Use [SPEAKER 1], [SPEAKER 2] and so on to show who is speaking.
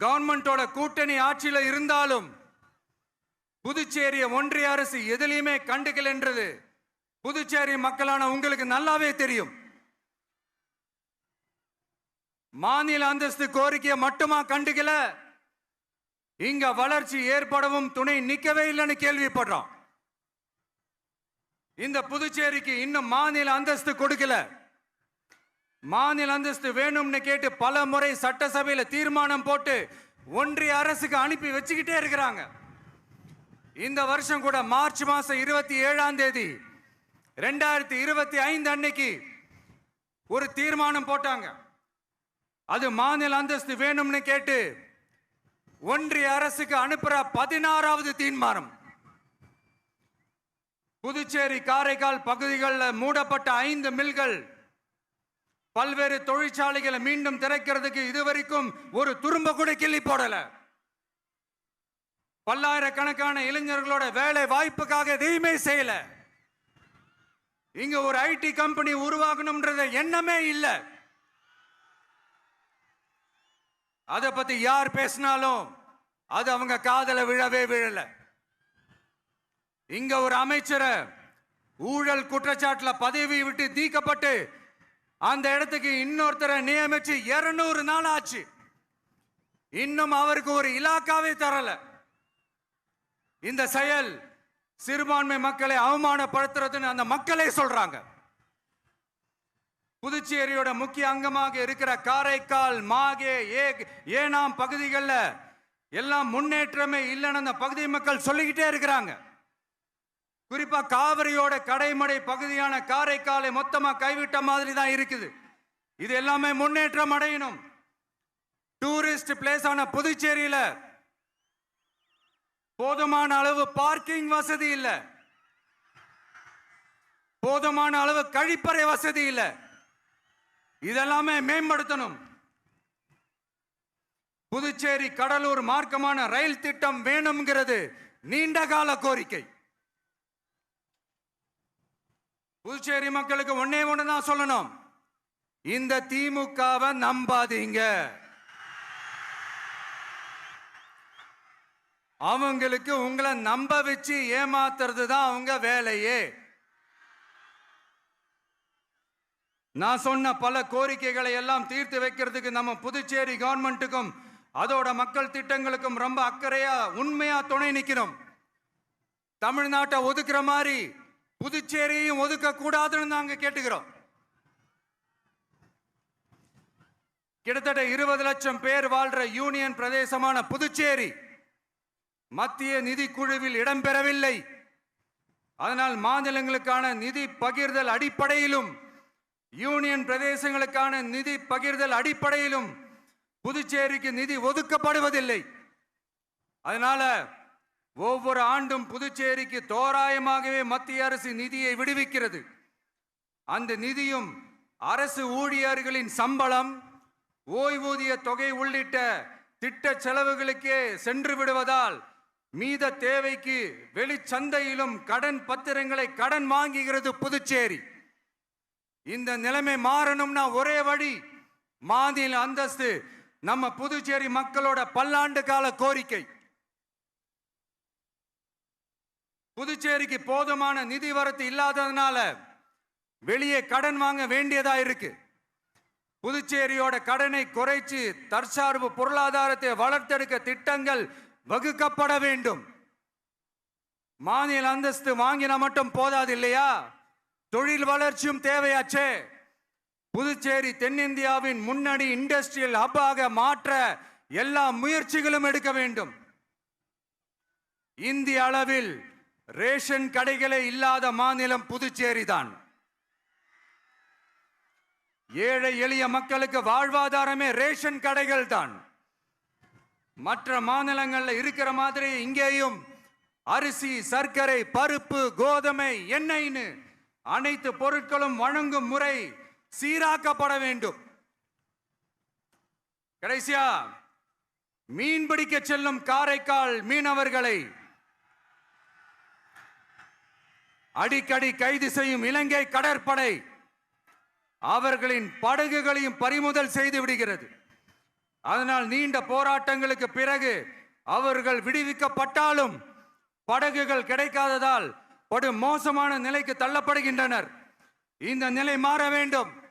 [SPEAKER 1] கவர்மெண்டோட கூட்டணி ஆட்சியில் இருந்தாலும் புதுச்சேரிய ஒன்றிய அரசு எதிலையுமே கண்டுக்கல என்றது புதுச்சேரி மக்களான உங்களுக்கு நல்லாவே தெரியும். மாநில அந்தஸ்து கோரிக்கையை மட்டுமா கண்டுக்கல, இங்க வளர்ச்சி ஏற்படவும் துணை நிக்கவே இல்லைன்னு கேள்விப்படுறோம். இந்த புதுச்சேரிக்கு இன்னும் மாநில அந்தஸ்து கொடுக்கல. மாநில அந்தஸ்து வேணும்னு கேட்டு பல முறை சட்டசபையில் தீர்மானம் போட்டு ஒன்றிய அரசுக்கு அனுப்பி வச்சுக்கிட்டே இருக்கிறாங்க. இந்த வருஷம் கூட மார்ச் மாசம் 27ஆம் தேதி 2025 அன்னைக்கு ஒரு தீர்மானம் போட்டாங்க. அது மாநில அந்தஸ்து வேணும்னு கேட்டு ஒன்றிய அரசுக்கு அனுப்புற 16வது தீர்மானம். புதுச்சேரி காரைக்கால் பகுதிகளில் மூடப்பட்ட 5 மில்கள், பல்வேறு தொழிற்சாலைகளை மீண்டும் திறக்கிறதுக்கு இதுவரைக்கும் ஒரு துரும்ப கூட கிள்ளி போடல. பல்லாயிரக்கணக்கான இளைஞர்களோட வேலை வாய்ப்புக்காக எதையுமே செய்யல. இங்க ஒரு ஐடி கம்பெனி உருவாகணும்ன்றது எண்ணமே இல்லை. அதை பத்தி யார் பேசினாலும் அது அவங்க காதல விழவே விழல. இங்க ஒரு அமைச்சரை ஊழல் குற்றச்சாட்டுல பதவி விட்டு நீக்கப்பட்டு அந்த இடத்துக்கு இன்னொருத்தரை நியமிச்சு 200 நாள் ஆச்சு. இன்னும் அவருக்கு ஒரு இலாக்காவே தரல. இந்த செயல் சிறுபான்மை மக்களை அவமானப்படுத்துறதுன்னு அந்த மக்களே சொல்றாங்க. புதுச்சேரியோட முக்கிய அங்கமாக இருக்கிற காரைக்கால், மாகே, ஏனாம் பகுதிகளில் எல்லாம் முன்னேற்றமே இல்லைன்னு அந்த பகுதி மக்கள் சொல்லிக்கிட்டே இருக்கிறாங்க. குறிப்பா காவிரியோட கடைமடை பகுதியான காரைக்காலை மொத்தமா கைவிட்ட மாதிரி தான் இருக்குது. இது எல்லாமே முன்னேற்றம் அடையணும். டூரிஸ்ட் பிளேஸ் ஆன புதுச்சேரியில போதுமான அளவு பார்க்கிங் வசதி இல்ல, போதுமான அளவு கழிப்பறை வசதி இல்ல. இதெல்லாமே மேம்படுத்தணும். புதுச்சேரி கடலூர் மார்க்கமான ரயில் திட்டம் வேணும்ங்கிறது நீண்ட கால கோரிக்கை. புதுச்சேரி மக்களுக்கு ஒன்னே ஒண்ணுதான் சொல்லணும், இந்த திமுகவை நம்பாதீங்க. அவங்களுக்கு உங்களை நம்ப வச்சு ஏமாத்துறது தான் அவங்க வேலையே. நான் சொன்ன பல கோரிக்கைகளை எல்லாம் தீர்த்து வைக்கிறதுக்கு நம்ம புதுச்சேரி கவர்மெண்ட்டுக்கும் அதோட மக்கள் திட்டங்களுக்கும் ரொம்ப அக்கறையா உண்மையா துணை நிற்கணும். தமிழ்நாட்டை ஒதுக்குற மாதிரி புதுச்சேரியும் ஒதுக்க கூடாதுன்னு நாங்க கேட்டுக்கிறோம். கிட்டத்தட்ட 20 லட்சம் பேர் வாழ்ற யூனியன் பிரதேசமான புதுச்சேரி மத்திய நிதி குழுவில் இடம்பெறவில்லை. அதனால் மாநிலங்களுக்கான நிதி பகிர்தல் அடிப்படையிலும் யூனியன் பிரதேசங்களுக்கான நிதி பகிர்தல் அடிப்படையிலும் புதுச்சேரிக்கு நிதி ஒதுக்கப்படுவதில்லை. அதனால ஒவ்வொரு ஆண்டும் புதுச்சேரிக்கு தோராயமாகவே மத்திய அரசு நிதியை விடுவிக்கிறது. அந்த நிதியும் அரசு ஊழியர்களின் சம்பளம், ஓய்வூதிய தொகை உள்ளிட்ட திட்ட செலவுகளுக்கே சென்று விடுவதால் மீத தேவைக்கு வெளிச்சந்தையிலும் கடன் பத்திரங்களை கடன் வாங்குகிறது புதுச்சேரி. இந்த நிலைமை மாறணும்னா ஒரே வழி, மாநில அந்தஸ்து நம்ம புதுச்சேரி மக்களோட பல்லாண்டு கால கோரிக்கை. புதுச்சேரிக்கு போதுமான நிதி வரத்து இல்லாததுனால வெளியே கடன் வாங்க வேண்டியதா இருக்கு. புதுச்சேரியோட கடனை குறைச்சு தற்சார்பு பொருளாதாரத்தை வளர்த்தெடுக்க திட்டங்கள் வகுக்கப்பட வேண்டும். மாநில அந்தஸ்து வாங்கினா மட்டும் போதாது இல்லையா, தொழில் வளர்ச்சியும் தேவையாச்சே. புதுச்சேரி தென்னிந்தியாவின் முன்னணி இண்டஸ்ட்ரியல் ஹப்பாக மாற்ற எல்லா முயற்சிகளும் எடுக்க வேண்டும். இந்திய அளவில் ரேஷன் கடைகளே இல்லாத மாநிலம் புதுச்சேரி தான். ஏழை எளிய மக்களுக்கு வாழ்வாதாரமே ரேஷன் கடைகள் தான். மற்ற மாநிலங்களில் இருக்கிற மாதிரி இங்கேயும் அரிசி, சர்க்கரை, பருப்பு, கோதுமை, எண்ணெய்னு அனைத்து பொருட்களும் வழங்கும் முறை சீராக்கப்பட வேண்டும். கடைசியா மீன் பிடிக்க செல்லும் காரைக்கால் மீனவர்களை அடிக்கடி கைது செய்யும் இலங்கை கடற்படை அவர்களின் படகுகளையும் பறிமுதல் செய்து விடுகிறது. அதனால் நீண்ட போராட்டங்களுக்கு பிறகு அவர்கள் விடுவிக்கப்பட்டாலும் படகுகள் கிடைக்காததால் படு மோசமான நிலைக்கு தள்ளப்படுகின்றனர். இந்த நிலை மாற வேண்டும்.